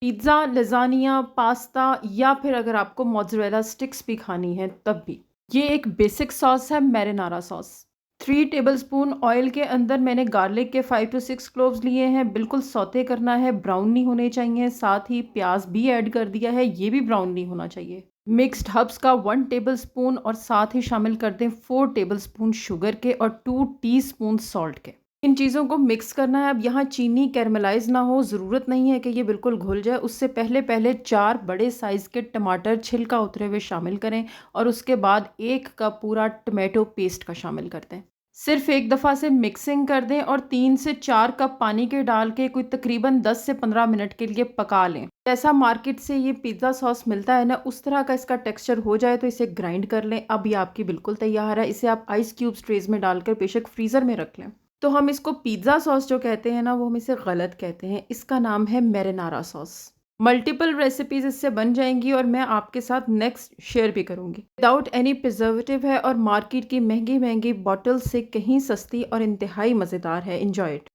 Pizza, lasagne, pasta या फिर अगर आपको मोज़रेला स्टिक्स भी खानी है तब भी। ये एक बेसिक सॉस है मैरिनारा सॉस। 3 टेबलस्पून ऑयल के अंदर मैंने गार्लिक के 5 टू 6 क्लोव्स लिए हैं, बिल्कुल सौते करना है, ब्राउन नहीं होने चाहिए। साथ ही प्याज भी ऐड कर दिया है, ये भी ब्राउन नहीं होना चाहिए। मिक्स्ड हर्ब्स का 1 टेबलस्पून और साथ ही शामिल कर दें 4 टेबलस्पून शुगर के और 2 टीस्पून सॉल्ट के। इन चीज़ों को मिक्स करना है। अब यहाँ चीनी कैरमलाइज ना हो, ज़रूरत नहीं है कि ये बिल्कुल घुल जाए। उससे पहले पहले 4 बड़े साइज़ के टमाटर छिलका उतरे हुए शामिल करें और उसके बाद 1 कप पूरा टमाटो पेस्ट का शामिल कर दें। सिर्फ एक दफ़ा से मिक्सिंग कर दें और 3 से 4 कप पानी के डाल के कोई तकरीबन 10 से 15 मिनट के लिए पका लें। जैसा मार्केट से ये पिज़्ज़ा सॉस मिलता है ना, उस तरह का इसका टेक्सचर हो जाए तो इसे ग्राइंड कर लें। अब ये आपकी बिल्कुल तैयार है। इसे आप आइस क्यूब्स ट्रेज में डालकर बेशक फ्रीज़र में रख लें। तो हम इसको पिज़्ज़ा सॉस जो कहते हैं ना, वो हम इसे गलत कहते हैं। इसका नाम है मैरिनारा सॉस। मल्टीपल रेसिपीज इससे बन जाएंगी और मैं आपके साथ नेक्स्ट शेयर भी करूंगी। विदाउट एनी प्रिजर्वेटिव है और मार्केट की महंगी महंगी बॉटल से कहीं सस्ती और इंतहाई मज़ेदार है। Enjoy it.